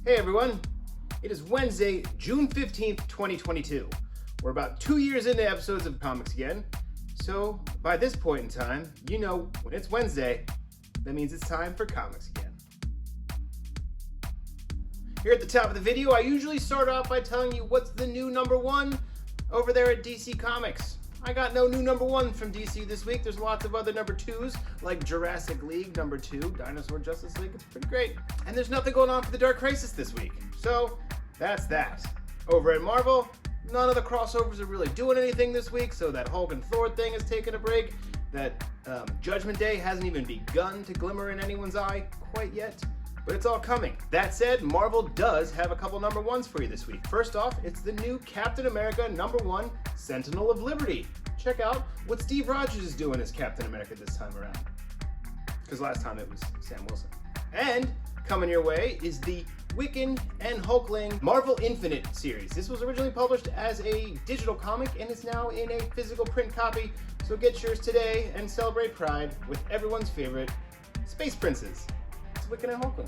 Hey everyone, it is Wednesday, June 15th, 2022. We're about 2 years into episodes of Comics Again, so by this point in time, you know when it's Wednesday, that means it's time for Comics Again. Here at the top of the video, I usually start off by telling you what's the new number one over there at DC Comics. I got no new number one from DC this week. There's lots of other number twos, like Jurassic League number 2, Dinosaur Justice League. It's pretty great. And there's nothing going on for the Dark Crisis this week. So that's that. Over at Marvel, none of the crossovers are really doing anything this week, so that Hulk and Thor thing is taking a break. That Judgment Day hasn't even begun to glimmer in anyone's eye quite yet. But it's all coming. That said, Marvel does have a couple number ones for you this week. First off, it's the new Captain America number 1, Sentinel of Liberty. Check out what Steve Rogers is doing as Captain America this time around. Because last time it was Sam Wilson. And coming your way is the Wiccan and Hulkling Marvel Infinite series. This was originally published as a digital comic and is now in a physical print copy. So get yours today and celebrate Pride with everyone's favorite space princes. Wiccan and Hulkling.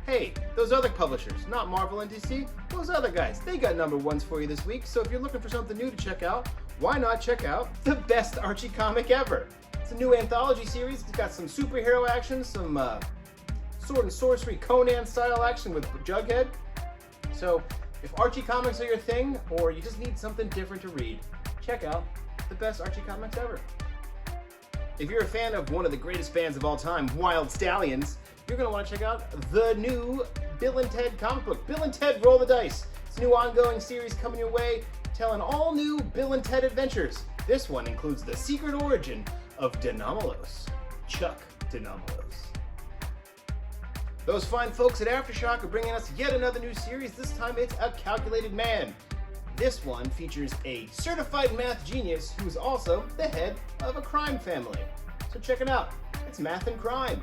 Hey, those other publishers, not Marvel and DC, those other guys, they got number ones for you this week, so if you're looking for something new to check out, why not check out the best Archie comic ever? It's a new anthology series. It's got some superhero action, some sword and sorcery Conan style action with Jughead. So if Archie comics are your thing, or you just need something different to read, check out the best Archie comics ever. If you're a fan of one of the greatest bands of all time, Wild Stallions, you're going to want to check out the new Bill and Ted comic book, Bill and Ted Roll the Dice. It's a new ongoing series coming your way, telling all new Bill and Ted adventures. This one includes the secret origin of Denomalos, Chuck Denomalos. Those fine folks at Aftershock are bringing us yet another new series. This time it's A Calculated Man. This one features a certified math genius who's also the head of a crime family. So check it out. It's math and crime.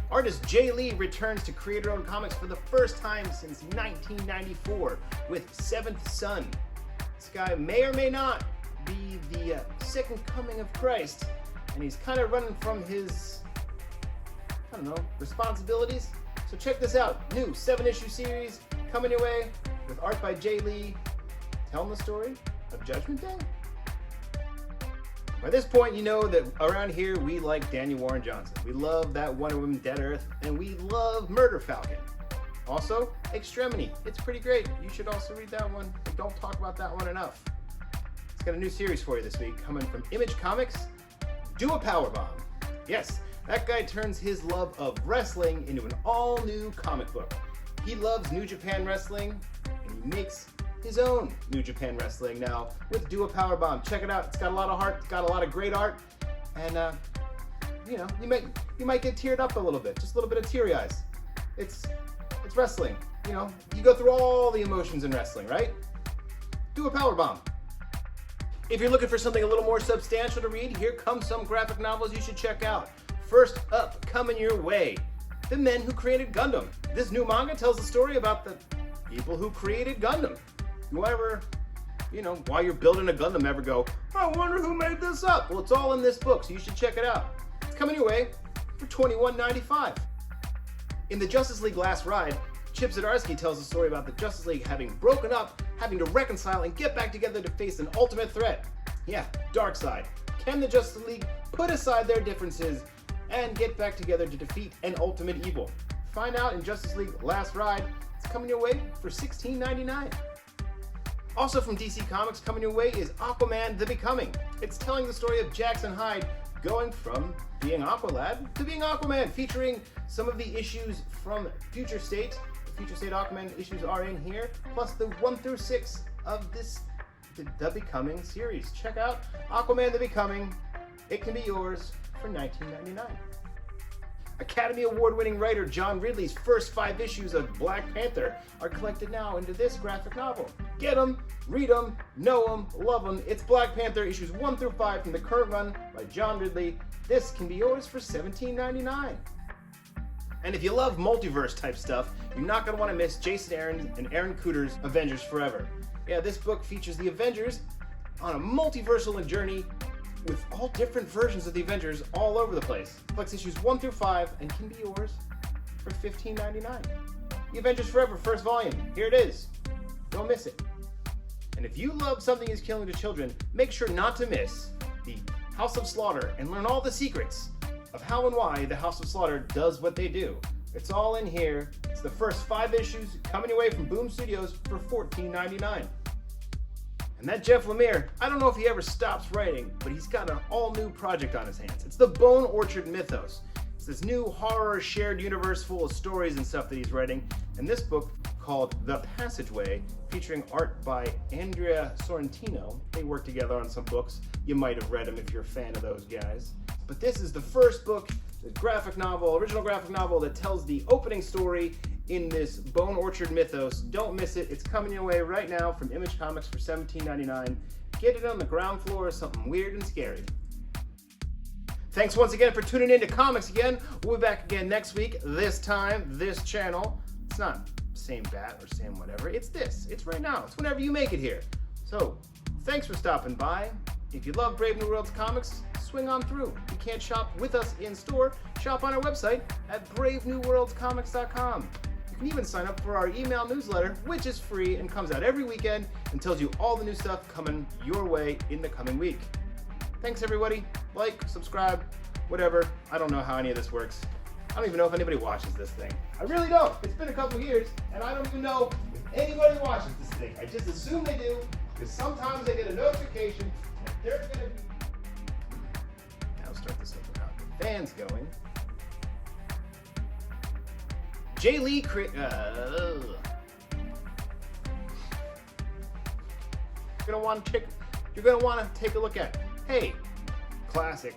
Artist Jae Lee returns to creator-owned comics for the first time since 1994 with Seventh Son. This guy may or may not be the second coming of Christ, and he's kind of running from his, responsibilities. So check this out. New 7-issue series coming your way, with art by Jae Lee, telling the story of Judgment Day. By this point, you know that around here we like Daniel Warren Johnson. We love that Wonder Woman Dead Earth, and we love Murder Falcon. Also, Extremity. It's pretty great. You should also read that one. We don't talk about that one enough. It's got a new series for you this week, coming from Image Comics, Do A Powerbomb. Yes, that guy turns his love of wrestling into an all-new comic book. He loves New Japan Wrestling, and he makes his own New Japan Wrestling now with Do A Powerbomb. Check it out. It's got a lot of heart. It's got a lot of great art, and you might get teared up a little bit, just a little bit of teary eyes. It's wrestling. You go through all the emotions in wrestling, right? Do A Powerbomb. If you're looking for something a little more substantial to read, here comes some graphic novels you should check out. First up, coming your way, The Men Who Created Gundam. This new manga tells the story about the people who created Gundam. Whoever, while you're building a Gundam, ever go, I wonder who made this up. Well, it's all in this book, so you should check it out. It's coming your way for $21.95. In the Justice League Last Ride, Chip Zdarsky tells the story about the Justice League having broken up, having to reconcile and get back together to face an ultimate threat. Yeah, Darkseid. Can the Justice League put aside their differences and get back together to defeat an ultimate evil? Find out in Justice League Last Ride. It's coming your way for $16.99. Also from DC Comics, coming your way is Aquaman The Becoming. It's telling the story of Jackson Hyde going from being Aqualad to being Aquaman, featuring some of the issues from Future State. The Future State Aquaman issues are in here, plus the 1 through 6 of The Becoming series. Check out Aquaman The Becoming. It can be yours for $19.99. Academy Award-winning writer John Ridley's first 5 issues of Black Panther are collected now into this graphic novel. Get them, read them, know them, love them. It's Black Panther issues 1 through 5 from the current run by John Ridley. This can be yours for $17.99. And if you love multiverse type stuff, you're not going to want to miss Jason Aaron and Aaron Cooter's Avengers Forever. Yeah, this book features the Avengers on a multiversal journey with all different versions of the Avengers all over the place. Collects issues 1 through 5 and can be yours for $15.99. The Avengers Forever first volume, here it is. Don't miss it. And if you love Something is Killing the Children, make sure not to miss the House of Slaughter and learn all the secrets of how and why the House of Slaughter does what they do. It's all in here. It's the first 5 issues coming your way from Boom Studios for $14.99. And that Jeff Lemire, I don't know if he ever stops writing, but he's got an all-new project on his hands. It's the Bone Orchard Mythos. It's this new horror shared universe full of stories and stuff that he's writing. And this book, called The Passageway, featuring art by Andrea Sorrentino. They work together on some books. You might have read them if you're a fan of those guys. But this is the first book, the original graphic novel that tells the opening story in this Bone Orchard Mythos. Don't miss it. It's coming your way right now from Image Comics for $17.99. Get it on the ground floor, something weird and scary. Thanks once again for tuning in to Comics Again. We'll be back again next week, this time, this channel. It's not same bat or same whatever. It's this. It's right now. It's whenever you make it here. So, thanks for stopping by. If you love Brave New Worlds comics, swing on through. If you can't shop with us in store, shop on our website at bravenewworldscomics.com. You can even sign up for our email newsletter, which is free and comes out every weekend and tells you all the new stuff coming your way in the coming week. Thanks everybody. Like, subscribe, whatever. I don't know how any of this works. I don't even know if anybody watches this thing. I really don't. It's been a couple years, and I don't even know if anybody watches this thing. I just assume they do, because sometimes I get a notification that they're going to be... Now start this up without the fans going. Jae Lee you're gonna want to take a look at. Hey, classic.